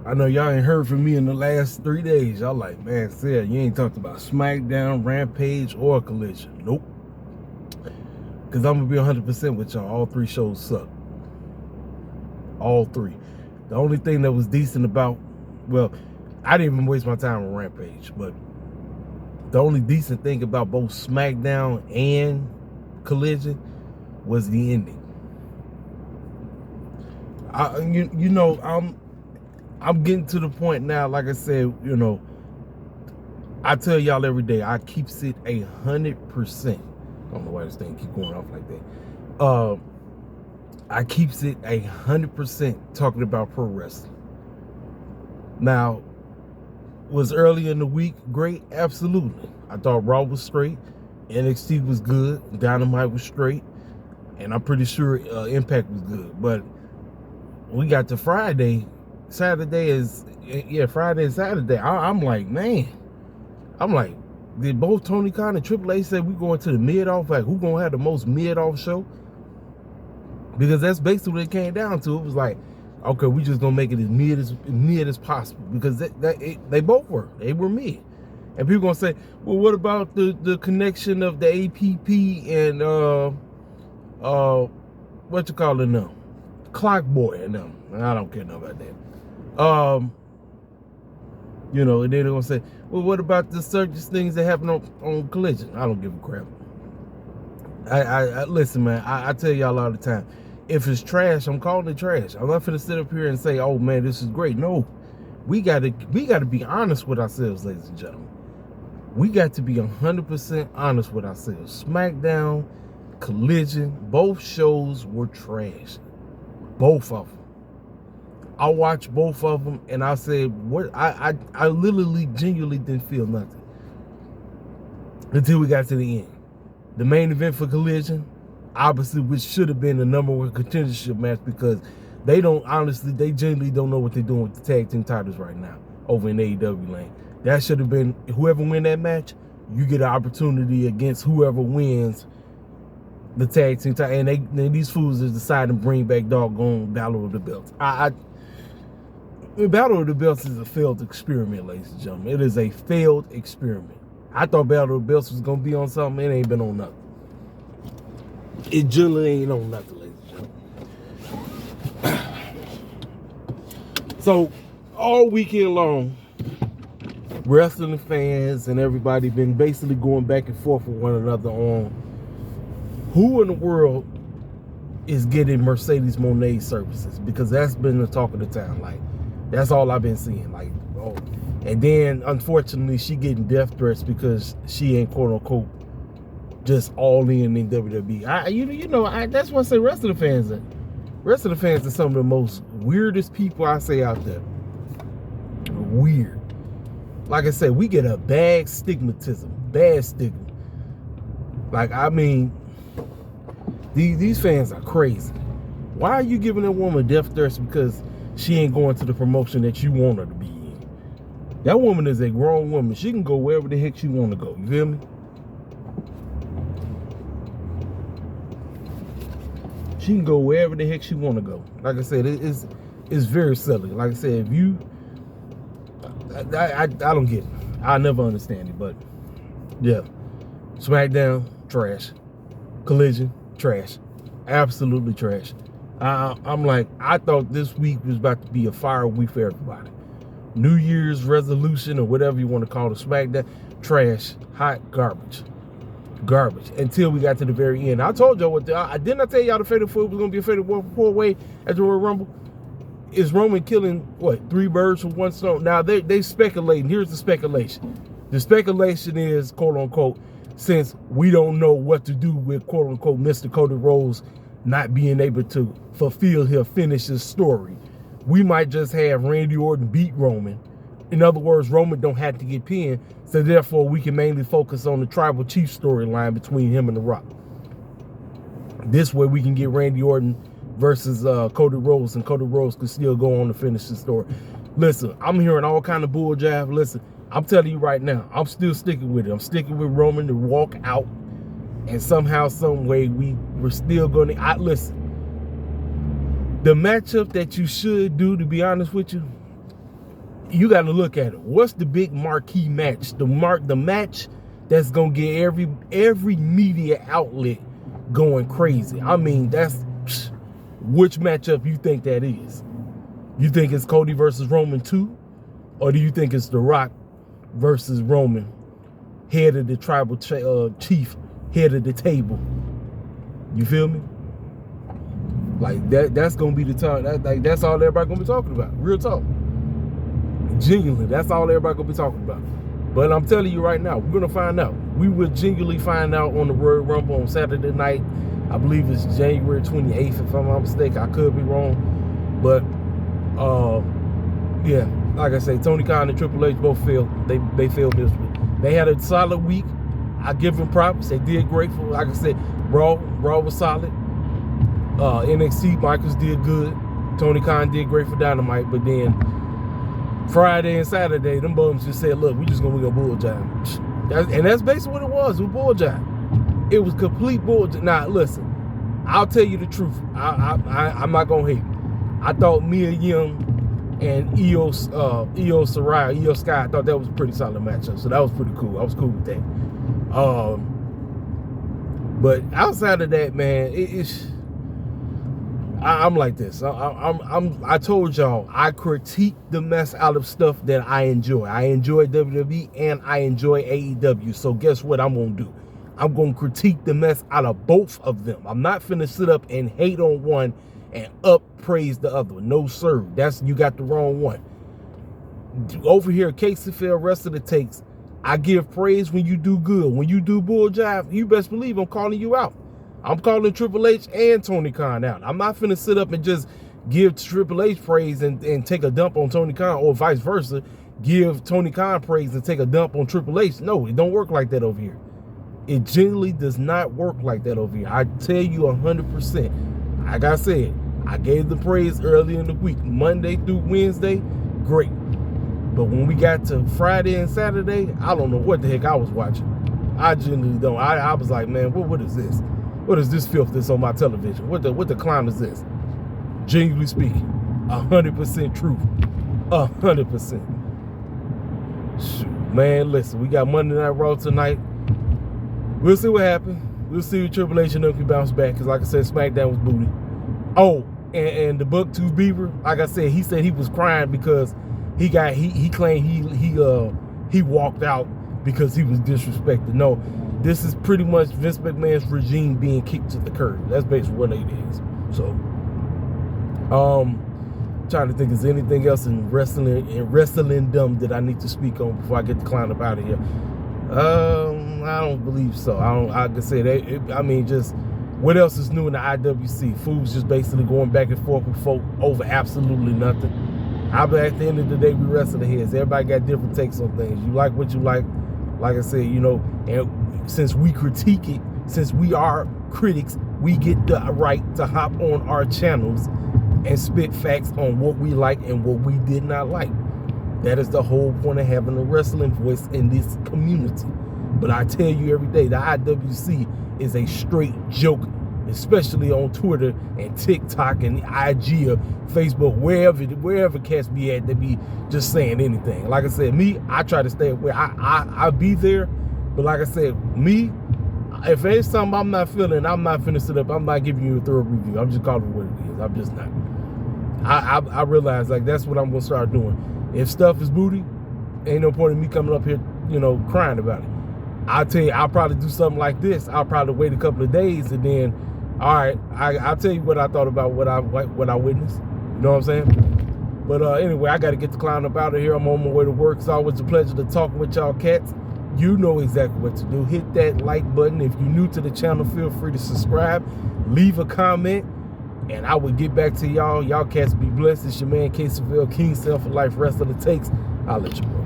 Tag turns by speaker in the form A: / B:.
A: I know y'all ain't heard from me in the last 3 days. Y'all like, man, Seth, you ain't talked about Smackdown, Rampage, or Collision. Nope. Because I'm going to be 100% with y'all. All 3 shows suck. All 3. The only thing that was decent about, well, I didn't even waste my time on Rampage, but the only decent thing about both Smackdown and Collision was the ending. I'm getting to the point now, like I said, I tell y'all every day, I keeps it 100%. I don't know why this thing keep going off like that. I keeps it 100% talking about pro wrestling. Now, was early in the week great? Absolutely. I thought Raw was straight, NXT was good, Dynamite was straight, and I'm pretty sure Impact was good. But we got to Friday. Friday and Saturday. I'm like, man. I'm like, did both Tony Khan and Triple H say we going to the mid-off? Like, who gonna have the most mid-off show? Because that's basically what it came down to. It was like, okay, we just gonna make it as mid as possible. Because they both were. They were mid. And people gonna say, well, what about the connection of the APP and what you call it now? Clock Boy and them. I don't care nothing about that. And then they're gonna say, well, what about the certain things that happen on Collision? I don't give a crap. I listen, man, I tell y'all all the time, if it's trash, I'm calling it trash. I'm not gonna sit up here and say, oh man, this is great. No, we gotta be honest with ourselves, ladies and gentlemen. We got to be 100% honest with ourselves. SmackDown, Collision, both shows were trash. Both of them. I watched both of them and I said, what? I literally, genuinely didn't feel nothing until we got to the end. The main event for Collision, obviously, which should have been the #1 contendership match, because they genuinely don't know what they're doing with the tag team titles right now over in AEW lane. That should have been, whoever win that match, you get an opportunity against whoever wins the tag team title. And these fools are deciding to bring back doggone Battle of the Belts. Battle of the Belts is a failed experiment, ladies and gentlemen. It is a failed experiment. I thought Battle of the Belts was going to be on something. It ain't been on nothing. It generally ain't on nothing, ladies and gentlemen. So, all weekend long, wrestling fans and everybody been basically going back and forth with one another on who in the world is getting Mercedes Moné services, because that's been the talk of the town. Like, that's all I've been seeing. Like, oh, and then unfortunately she getting death threats because she ain't quote unquote just all in WWE. That's why I say rest of the fans are some of the most weirdest people I say out there. Weird. Like I said, we get a bad stigma. Like, I mean, these fans are crazy. Why are you giving a woman death threats because she ain't going to the promotion that you want her to be in? That woman is a grown woman. She can go wherever the heck she want to go. You feel me? She can go wherever the heck she want to go. Like I said, it's very silly. Like I said, if you, I don't get it. I'll never understand it. But yeah, SmackDown, trash. Collision, trash. Absolutely trash. I'm like, I thought this week was about to be a fire week for everybody. New Year's resolution or whatever you want to call it, SmackDown, trash, hot garbage. Until we got to the very end. I told y'all didn't I tell y'all the Fatal 4 was going to be a Fatal 4-way at the Royal Rumble? Is Roman killing, 3 birds with one stone? Now, they speculating. Here's the speculation. The speculation is, quote unquote, since we don't know what to do with, quote unquote, Mr. Cody Rhodes not being able to finish his story, we might just have Randy Orton beat Roman. In other words, Roman don't have to get pinned, so therefore we can mainly focus on the Tribal Chief storyline between him and The Rock. This way we can get Randy Orton versus Cody Rhodes, and Cody Rhodes can still go on to finish the story. Listen, I'm hearing all kind of bull jive. Listen, I'm telling you right now, I'm still sticking with it. I'm sticking with Roman to walk out, and somehow, some way, we're still going to. Listen, the matchup that you should do, to be honest with you, you got to look at it. What's the big marquee match? The match that's gonna get every media outlet going crazy. I mean, which matchup you think that is? You think it's Cody versus Roman 2? Or do you think it's The Rock versus Roman, head of the tribal chief, head of the table? You feel me? Like that's gonna be the time. That's all everybody gonna be talking about. Real talk. Genuinely, that's all everybody gonna be talking about. But I'm telling you right now, we're gonna find out. We will genuinely find out on the Royal Rumble on Saturday night. I believe it's January 28th, if I'm not mistaken. I could be wrong. But yeah, like I say, Tony Khan and Triple H both failed. They failed miserably. They had a solid week. I give them props. They did great for, like I said, Raw was solid. NXT, Michaels did good. Tony Khan did great for Dynamite, but then Friday and Saturday, them bums just said, look, we gonna bull jive. And that's basically what it was. It was bull jive. It was complete bull jive. Now, listen, I'll tell you the truth. I'm not gonna hate. I thought Mia Yim and Io Sky, I thought that was a pretty solid matchup. So that was pretty cool. I was cool with that. But outside of that, man, I'm like this. I told y'all I critique the mess out of stuff that I enjoy. I enjoy WWE and I enjoy AEW. So guess what I'm gonna do? I'm gonna critique the mess out of both of them. I'm not finna sit up and hate on one and praise the other one. No sir, you got the wrong one. Over here, KCFL rest of the takes. I give praise when you do good. When you do bull jive, you best believe I'm calling you out. I'm calling Triple H and Tony Khan out. I'm not finna sit up and just give Triple H praise and take a dump on Tony Khan, or vice versa, give Tony Khan praise and take a dump on Triple H. No, it don't work like that over here. It generally does not work like that over here. I tell you 100%. Like I said, I gave the praise early in the week. Monday through Wednesday, great. But when we got to Friday and Saturday, I don't know what the heck I was watching. I genuinely don't. I was like, man, what is this? What is this filth that's on my television? What the clown is this? Genuinely speaking, 100% truth. 100%. Shoot, man, listen, we got Monday Night Raw tonight. We'll see what happens. We'll see if Triple H and them can bounce back. Because like I said, Smackdown was booty. Oh, and the Bucktooth Beaver, like I said, he said he was crying because he claimed he walked out because he was disrespected. No, this is pretty much Vince McMahon's regime being kicked to the curb. That's basically what it is. So, trying to think, is there anything else in wrestling dumb that I need to speak on before I get the clown up out of here? I don't believe so. I can say that. I mean, just what else is new in the IWC? Food's just basically going back and forth with folk over absolutely nothing. At the end of the day, we wrestle the heads. Everybody got different takes on things. You like what you like. Like I said, you know, and since we critique it, since we are critics, we get the right to hop on our channels and spit facts on what we like and what we did not like. That is the whole point of having a wrestling voice in this community. But I tell you every day, the IWC is a straight joke, especially on Twitter and TikTok and IG or Facebook, wherever cats be at, they be just saying anything. Like I said, me, I try to stay away. I be there, but like I said, me, if it's something I'm not feeling, I'm not finna sit up. I'm not giving you a thorough review. I'm just calling it what it is. I'm just not. I realize, like, that's what I'm gonna start doing. If stuff is booty, ain't no point in me coming up here, you know, crying about it. I'll tell you, I'll probably do something like this. I'll probably wait a couple of days and then, all right, I'll tell you what I thought about what I witnessed. You know what I'm saying? But anyway, I got to get the clown up out of here. I'm on my way to work. It's always a pleasure to talk with y'all cats. You know exactly what to do. Hit that like button. If you're new to the channel, feel free to subscribe. Leave a comment. And I will get back to y'all. Y'all cats be blessed. It's your man, KCFL, King Self for Life, Rest of the Takes. I'll let you go.